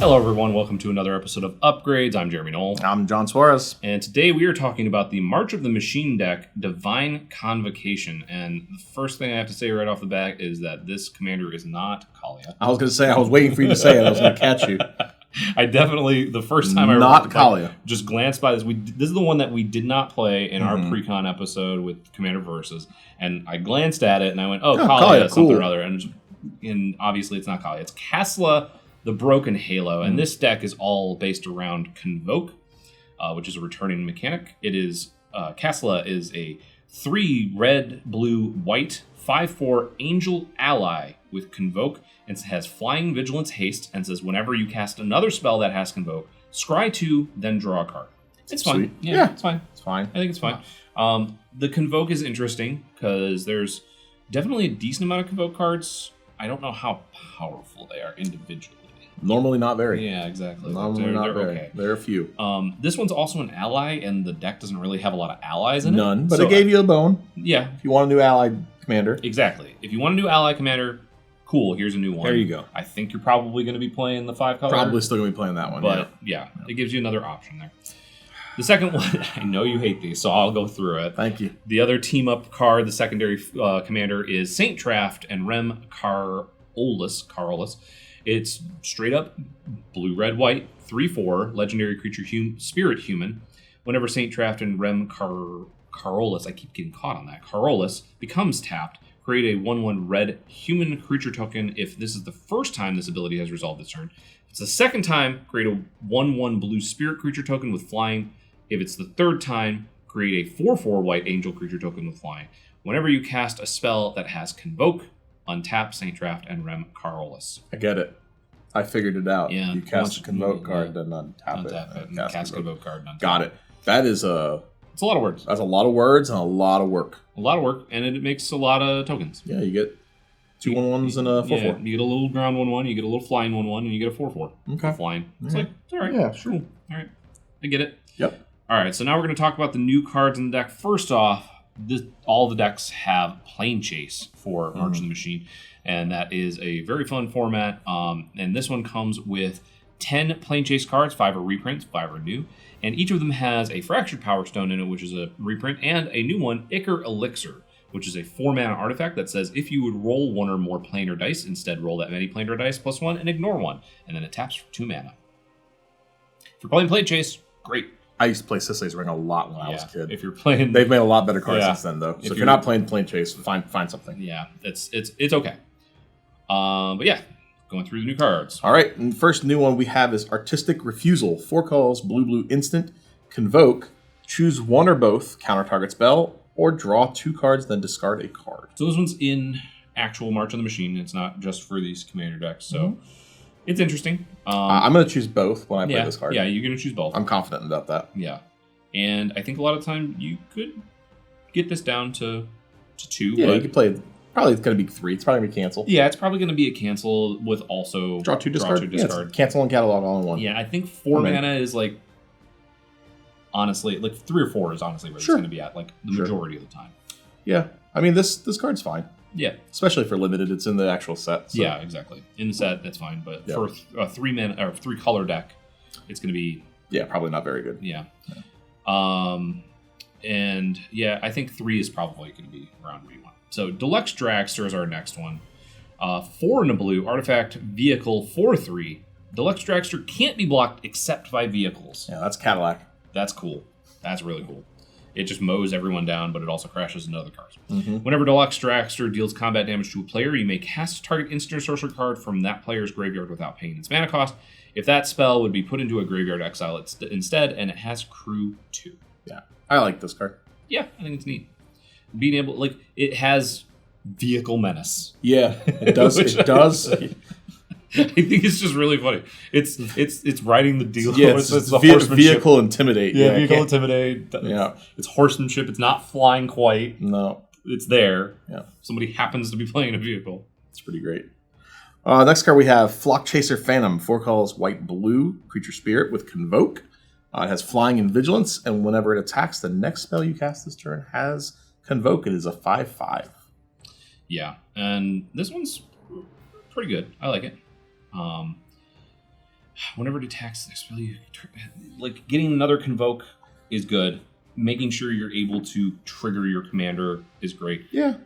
Hello everyone, welcome to another episode of Upgrades. I'm Jeremy Knoll. I'm John Suarez. And today we are talking about the March of the Machine deck, Divine Convocation. And the first thing I have to say right off the bat is that this commander is not Kaalia. I was going to say, I was waiting for you to say it. I was going to catch you. I definitely, the first time not Kaalia. Just glanced by this. This is the one that we did not play in our precon episode with Commander Versus. And I glanced at it and I went, Kaalia, something cool. or other. And obviously it's not Kaalia. It's Kasla, the Broken Halo, and this deck is all based around Convoke, which is a returning mechanic. It is Kasla is a 3 red, blue, white, 5/4 angel ally with Convoke, and it has Flying, Vigilance, Haste, and says whenever you cast another spell that has Convoke, scry 2, then draw a card. It's fine. Sweet. Yeah, it's fine. It's fine. I think it's fine. The Convoke is interesting because there's definitely a decent amount of Convoke cards. I don't know how powerful they are individually. Normally not very. Yeah, exactly. Normally not very. Okay. There are a few. This one's also an ally, and the deck doesn't really have a lot of allies in it. None, but it gave you a bone. Yeah. If you want a new ally commander. Exactly. If you want a new ally commander, cool, here's a new one. There you go. I think you're probably going to be playing the 5-color. Probably still going to be playing that one, but yeah, it gives you another option there. The second one, I know you hate these, so I'll go through it. Thank you. The other team-up card, the secondary commander, is Saint Traft and Rem Carolus. It's straight up blue, red, white, 3/4, legendary creature, spirit human. Whenever Saint Traft and Rem Carolus, I keep getting caught on that, Carolus becomes tapped, create a 1/1 red human creature token if this is the first time this ability has resolved this turn. If it's the second time, create a 1/1 blue spirit creature token with flying. If it's the third time, create a 4/4 white angel creature token with flying. Whenever you cast a spell that has Convoke, untap Saint Traft and Rem Carolus. I get it. I figured it out. Yeah, you cast a Convoke card, then untap it. And cast Convoke card and untap. Got it. That is it's a lot of words. That's a lot of words and a lot of work. A lot of work, and it makes a lot of tokens. Yeah, you get 2 1/1s and a 4/4. Yeah, you get a little ground 1/1, you get a little flying 1/1, and you get a 4/4. Okay. Flying. It's like, it's all right. Yeah, sure. Cool. All right. I get it. Yep. All right, so now we're going to talk about the new cards in the deck. First off, all the decks have Plane Chase for March of the Machine, and that is a very fun format. And this one comes with 10 Plane Chase cards, 5 are reprints, 5 are new, and each of them has a Fractured Power Stone in it, which is a reprint, and a new one, Ichor Elixir, which is a 4-mana artifact that says if you would roll 1 or more planar dice, instead roll that many planar dice plus 1 and ignore 1, and then it taps for 2 mana. If you're playing Plane Chase, great. I used to play Sisay's Ring a lot when I was a kid. If you're playing, they've made a lot better cards since then, though. So if you're not playing Plane Chase, find something. Yeah, it's okay. But yeah, going through the new cards. All right, and the first new one we have is Artistic Refusal. 4 colors, blue, instant, Convoke. Choose one or both, counter target spell, or draw 2 cards, then discard a card. So this one's in actual March of the Machine. It's not just for these commander decks, so it's interesting. I'm going to choose both when I play this card. Yeah, you're going to choose both. I'm confident about that. Yeah, and I think a lot of time you could get this down to 2. Yeah, you could play. Probably it's going to be 3. It's probably going to be canceled. Yeah, it's probably going to be a cancel with also draw 2, discard. Yeah, cancel and catalog all in one. Yeah, I think 4 mana is like, honestly, like 3 or 4 is honestly where it's going to be at, like the majority of the time. Yeah, I mean this card's fine. Yeah, especially for limited, it's in the actual set. So. Yeah, exactly. In the set, that's fine, but for a 3-mana or 3-color deck, it's going to be probably not very good. Yeah. And yeah, I think 3 is probably going to be around where you want. So Deluxe Dragster is our next one. 4 and a blue, artifact, vehicle, 4/3. Deluxe Dragster can't be blocked except by vehicles. Yeah, that's Cadillac. That's cool. That's really cool. It just mows everyone down, but it also crashes into other cards. Whenever Deluxe Dragster deals combat damage to a player, you may cast a target instant or sorcery card from that player's graveyard without paying its mana cost. If that spell would be put into a graveyard exile instead, and it has Crew 2. Yeah, I like this card. Yeah, I think it's neat. Being able, like, it has Vehicle Menace. Yeah, it does. It does. I think it's just really funny. It's writing the deal. Yeah, it's the vehicle intimidate. Yeah, vehicle intimidate. Yeah, it's horsemanship. It's not flying quite. No, it's there. Yeah, somebody happens to be playing a vehicle. It's pretty great. Next card we have Flock Chaser Phantom. 4 colors, white, blue, creature spirit with Convoke. It has flying and vigilance, and whenever it attacks, the next spell you cast this turn has Convoke. It is a 5/5. Yeah, and this one's pretty good. I like it. whenever it attacks next spell, like getting another Convoke is good. Making sure you're able to trigger your commander is great. Yeah.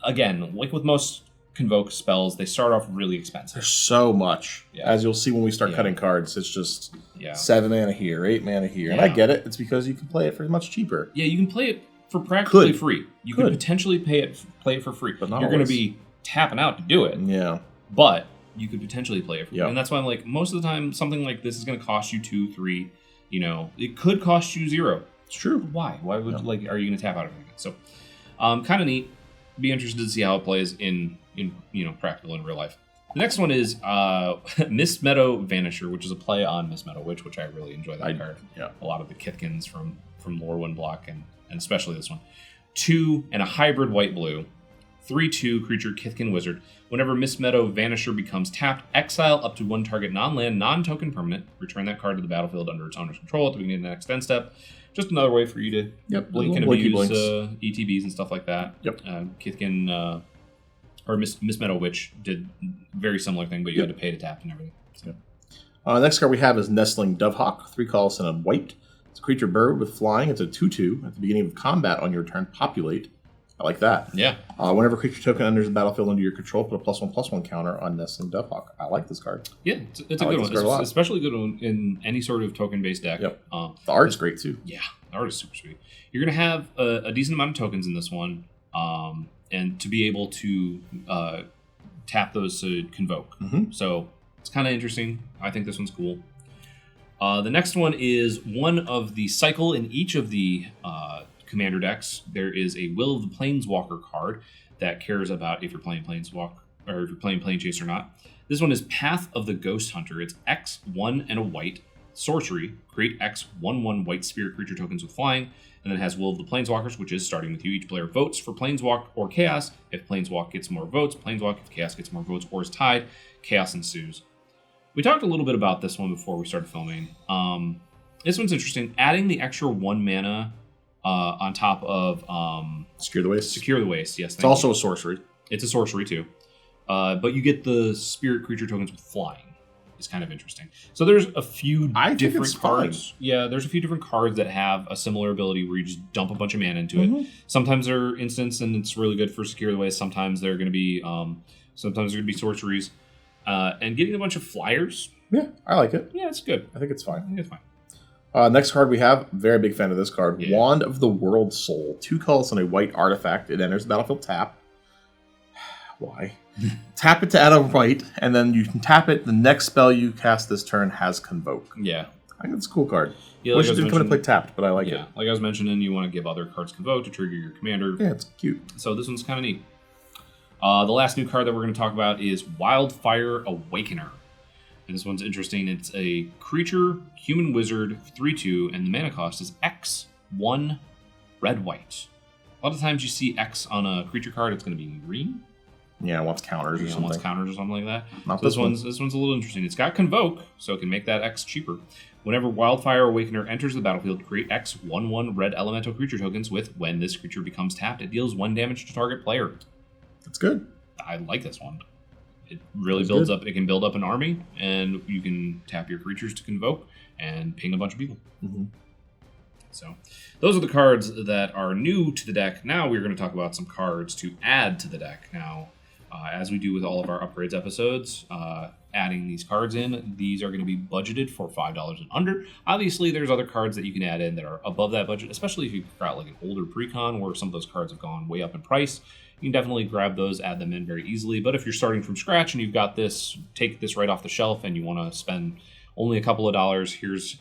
Again, like with most Convoke spells, they start off really expensive. There's so much. Yeah. As you'll see when we start cutting cards, it's just 7 mana here, 8 mana here. And Yeah. I get it. It's because you can play it for much cheaper. Yeah, you can play it for practically Could. free. You could potentially play it for free. But not you're going to always. be tapping out to do it. Yeah. But you could potentially play it for free. Yep. And that's why I'm like, most of the time, something like this is going to cost you 2, 3. You know, it could cost you 0. It's true. Why? Why would are you going to tap out of it? So, kind of neat. Be interested to see how it plays in practical in real life. The next one is Mist Meadow Vanisher, which is a play on Mist Meadow Witch, which I really enjoy that card. Yeah. A lot of the Kithkins from Lorwyn block and especially this one. 2 and a hybrid white-blue. 3/2 creature Kithkin Wizard. Whenever Mist Meadow Vanisher becomes tapped, exile up to 1 target non-land, non-token permanent. Return that card to the battlefield under its owner's control at the beginning of the next end step. Just another way for you to blink and abuse ETBs and stuff like that. Yep. Kithkin or Mist Meadow Witch did very similar thing, but you had to pay to tap and everything. So. Next card we have is Nestling Dovehawk, 3 colors and a white. It's a creature bird with flying. It's a 2/2. At the beginning of combat on your turn, populate. I like that. Yeah. Whenever creature token enters the battlefield under your control, put a +1/+1 counter on Nestling Dovehawk. I like this card. Yeah, it's a good one. It's especially good one in any sort of token-based deck. Yep. The art's great too. Yeah, the art is super sweet. You're going to have a decent amount of tokens in this one, and to be able to tap those to Convoke. Mm-hmm. So it's kind of interesting. I think this one's cool. The next one is one of the cycle in each of the commander decks. There is a Will of the Planeswalker card that cares about if you're playing Planeswalk or if you're playing Planechase or not. This one is Path of the Ghost Hunter. It's X, 1 and a white sorcery. Create X 1/1 white spirit creature tokens with flying, and then it has Will of the Planeswalkers, which is starting with you. Each player votes for Planeswalk or Chaos. If Planeswalk gets more votes, Planeswalk. If Chaos gets more votes or is tied, Chaos ensues. We talked a little bit about this one before we started filming. This one's interesting. Adding the extra 1 mana on top of Secure the Waste. Secure the Waste, yes. It's also a sorcery. It's a sorcery too. But you get the spirit creature tokens with flying. It's kind of interesting. So there's a few different cards. Yeah, there's a few different cards that have a similar ability where you just dump a bunch of mana into it. Sometimes they're instants and it's really good for Secure the Waste. Sometimes they're going to be sorceries. And getting a bunch of flyers. Yeah, I like it. Yeah, it's good. I think it's fine. I think it's fine. Next card we have, very big fan of this card, Yeah. Wand of the World Soul. 2 colors and a white artifact. It enters the battlefield tap. Why? Tap it to add a white, and then you can tap it. The next spell you cast this turn has Convoke. Yeah. I think it's a cool card. Yeah, Wish it didn't come into play tapped, but I like it. Like I was mentioning, you want to give other cards Convoke to trigger your commander. Yeah, it's cute. So this one's kind of neat. The last new card that we're going to talk about is Wildfire Awakener. And this one's interesting. It's a creature, human wizard, 3/2, and the mana cost is X, 1, red-white. A lot of times you see X on a creature card, it's going to be in green. Yeah, it wants counters or something. Wants counters or something like that. Not So this one. this one's a little interesting. It's got Convoke, so it can make that X cheaper. Whenever Wildfire Awakener enters the battlefield, create X 1/1 red elemental creature tokens with when this creature becomes tapped, it deals 1 damage to target player. That's good. I like this one. It really builds up. It can build up an army, and you can tap your creatures to Convoke and ping a bunch of people. Mm-hmm. So those are the cards that are new to the deck. Now we're going to talk about some cards to add to the deck. Now, as we do with all of our upgrades episodes, adding these cards in, these are going to be budgeted for $5 and under. Obviously, there's other cards that you can add in that are above that budget, especially if you've got like an older precon where some of those cards have gone way up in price. You can definitely grab those, add them in very easily. But if you're starting from scratch and you've got this, take this right off the shelf and you want to spend only a couple of dollars, here's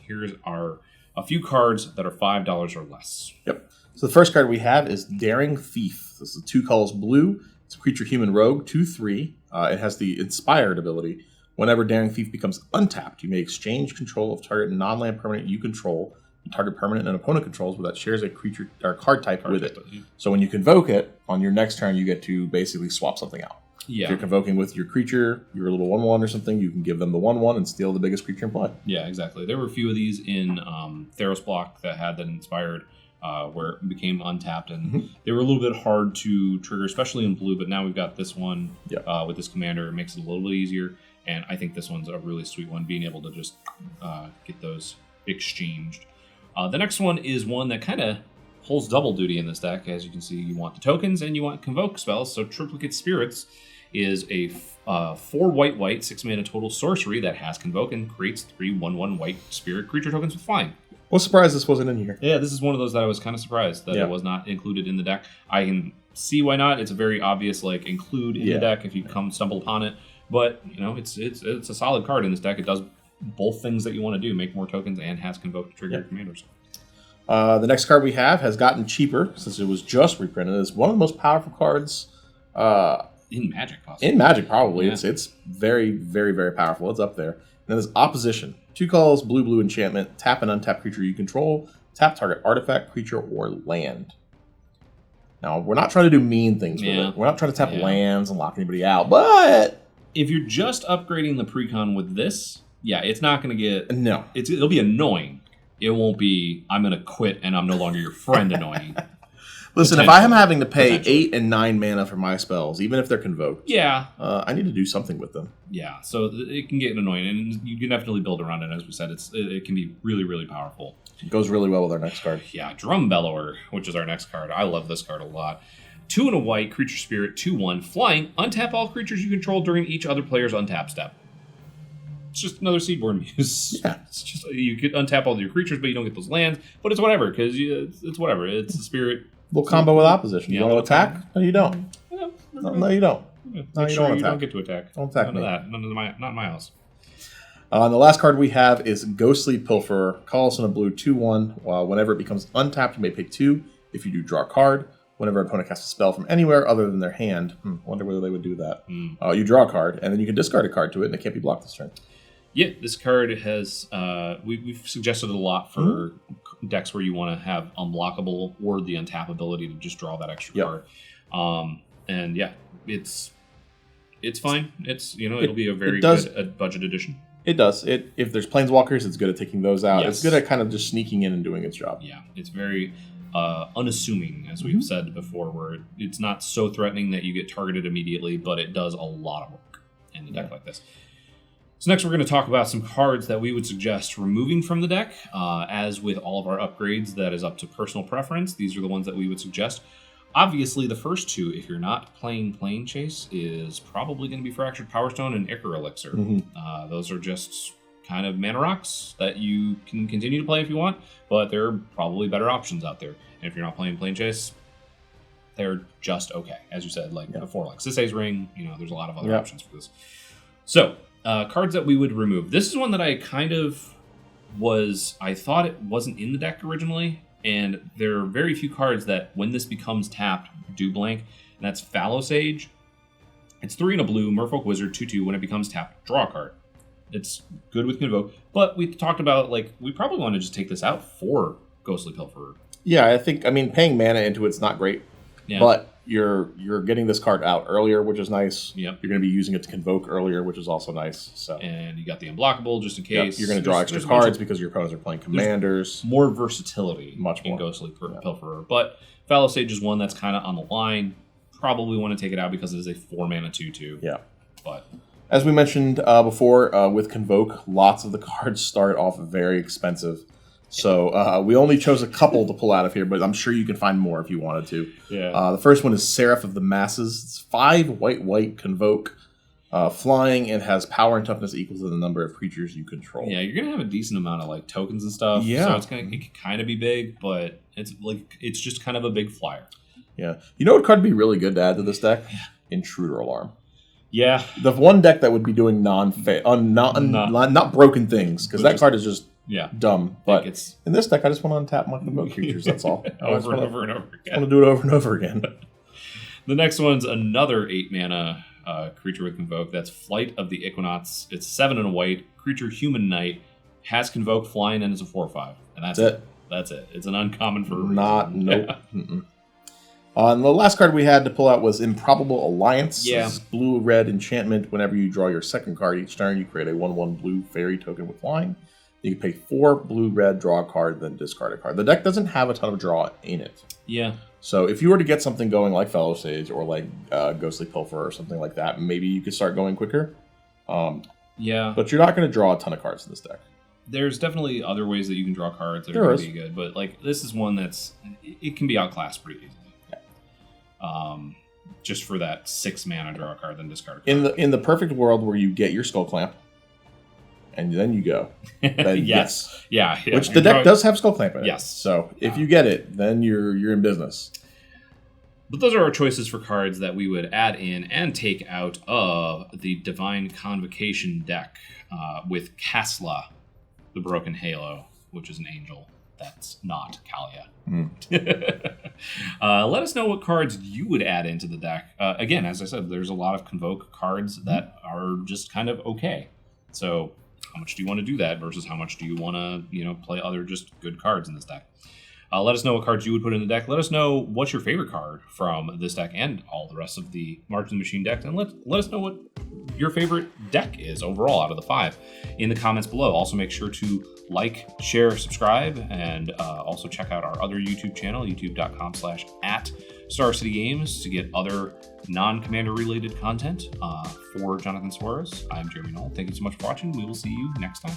a few cards that are $5 or less. Yep. So the first card we have is Daring Thief. This is 2 colors blue. It's a creature human rogue, 2/3. It has the Inspired ability. Whenever Daring Thief becomes untapped, you may exchange control of target non-land permanent you control and target permanent and opponent controls that shares a creature or card type with it. So when you convoke it, on your next turn, you get to basically swap something out. Yeah. If you're convoking with your creature, your little 1/1 or something, you can give them the 1/1 and steal the biggest creature in play. Yeah, exactly. There were a few of these in Theros block that had that Inspired, where it became untapped, and they were a little bit hard to trigger, especially in blue. But now we've got this one with this commander. It makes it a little bit easier. And I think this one's a really sweet one, being able to just get those exchanged. The next one is one that kind of holds double duty in this deck. As you can see, you want the tokens and you want Convoke spells. So Triplicate Spirits is a 4 white, 6 mana total sorcery that has Convoke and creates 3 1/1 white spirit creature tokens with flying. Well, surprised this wasn't in here. Yeah, this is one of those that I was kind of surprised that it was not included in the deck. I can see why not. It's a very obvious include in the deck if you stumble upon it. But it's a solid card in this deck. It does both things that you want to do: make more tokens and has Convoke to trigger your commanders. The next card we have has gotten cheaper since it was just reprinted. It's one of the most powerful cards in Magic, possibly. In Magic, probably. Yeah. It's very, very, very powerful. It's up there. And then there's Opposition. 2 colors, blue enchantment. Tap an untapped creature you control. Tap target artifact, creature, or land. Now, we're not trying to do mean things with it. We're not trying to tap lands and lock anybody out. But if you're just upgrading the precon with this, it's not going to get... No. It'll be annoying. It won't be, I'm going to quit and I'm no longer your friend annoying. Listen, if I am having to pay 8 and 9 mana for my spells, even if they're convoked, I need to do something with them. Yeah, so it can get annoying, and you can definitely build around it. As we said, it can be really, really powerful. It goes really well with our next card. Yeah, Drum Bellower, which is our next card. I love this card a lot. 2 and a white, creature spirit, 2/1, flying. Untap all creatures you control during each other player's untap step. It's just another Seedborn Muse. Yeah. It's just you could untap all your creatures, but you don't get those lands. But it's whatever, because it's whatever. It's a spirit. Little combo with Opposition. You want to attack? No, you don't. No, you don't. No, you don't get to attack. Don't attack me. None of that. Not in my house. And the last card we have is Ghostly Pilfer. Colorless and a blue 2/1. Whenever it becomes untapped, you may pay 2. If you do, draw a card. Whenever an opponent casts a spell from anywhere other than their hand, wonder whether they would do that. You draw a card, and then you can discard a card to it, and it can't be blocked this turn. Yeah, this card has, we've suggested it a lot for decks where you want to have unblockable or the untap ability to just draw that extra card. And yeah, it's fine. It'll be a very good budget addition. It does. If there's planeswalkers, it's good at taking those out. Yes. It's good at kind of just sneaking in and doing its job. Yeah, it's very unassuming, as we've said before, where it's not so threatening that you get targeted immediately, but it does a lot of work in a deck like this. So next we're going to talk about some cards that we would suggest removing from the deck. As with all of our upgrades, that is up to personal preference. These are the ones that we would suggest. Obviously, the first two, if you're not playing Plane Chase, is probably going to be Fractured Power Stone and Ichor Elixir. Those are just kind of mana rocks that you can continue to play if you want, but there are probably better options out there. And if you're not playing Plane Chase, they're just okay. As you said, before, like Sisay's Ring, there's a lot of other options for this. So, cards that we would remove. This is one that I thought it wasn't in the deck originally, and there are very few cards that, when this becomes tapped, do blank, and that's Fallow Sage. It's 3 and a blue, Merfolk Wizard, 2/2. When it becomes tapped, draw a card. It's good with Convoke, but we talked about, we probably want to just take this out for Ghostly Pilferer. Yeah, paying mana into it's not great, but you're getting this card out earlier, which is nice. Yep. You're going to be using it to Convoke earlier, which is also nice. So, and you got the unblockable just in case. You're going to draw extra cards because your opponents are playing commanders. More versatility much more in Ghostly Pilferer. But Fallow Sage is one that's kind of on the line. Probably want to take it out because it is a 4-mana 2/2. Yeah. But as we mentioned before, with Convoke, lots of the cards start off very expensive. So we only chose a couple to pull out of here, but I'm sure you can find more if you wanted to. Yeah. The first one is Seraph of the Masses. It's 5 white Convoke, flying, and has power and toughness equal to the number of creatures you control. Yeah, you're gonna have a decent amount of tokens and stuff. Yeah. So it can kind of be big, but it's just kind of a big flyer. Yeah. You know what card would be really good to add to this deck? Intruder Alarm. Yeah. The one deck that would be doing not broken things, because that card is just dumb. But in this deck, I just want to untap my Convoke creatures, that's all. over and over again. I want to do it over and over again. The next one's another 8-mana creature with Convoke. That's Flight of the Equinox. It's 7 and a white. Creature Human Knight. Has Convoke, flying, and is a 4/5. And that's it. That's it. It's an uncommon for a reason. Nope. And the last card we had to pull out was Improbable Alliance. Yeah. It's blue-red enchantment. Whenever you draw your second card each turn, you create a 1/1 blue fairy token with flying. You can pay 4 blue-red, draw a card, then discard a card. The deck doesn't have a ton of draw in it. Yeah. So if you were to get something going like Fallow Sage or like Ghostly Pilfer or something like that, maybe you could start going quicker. Yeah. But you're not going to draw a ton of cards in this deck. There's definitely other ways that you can draw cards that are going to be good, but like this is one it can be outclassed pretty easily. Yeah. Just for that 6 mana draw a card, then discard a card. In the perfect world where you get your Skull Clamp, and then you go. Then yes. Yeah. Which the deck does have Skull Clamp in it. Yes. So if you get it, then you're in business. But those are our choices for cards that we would add in and take out of the Divine Convocation deck with Kasla, the Broken Halo, which is an angel that's not Kalia. Let us know what cards you would add into the deck. Again, as I said, there's a lot of Convoke cards that are just kind of okay. So how much do you want to do that versus how much do you want to play other just good cards in this deck? Let us know what cards you would put in the deck. Let us know what's your favorite card from this deck and all the rest of the March of the Machine deck. And let us know what your favorite deck is overall out of the 5 in the comments below. Also, make sure to like, share, subscribe, and also check out our other YouTube channel, youtube.com/@StarCityGames to get other non-Commander related content. For Jonathan Suarez, I'm Jeremy Knoll. Thank you so much for watching. We will see you next time.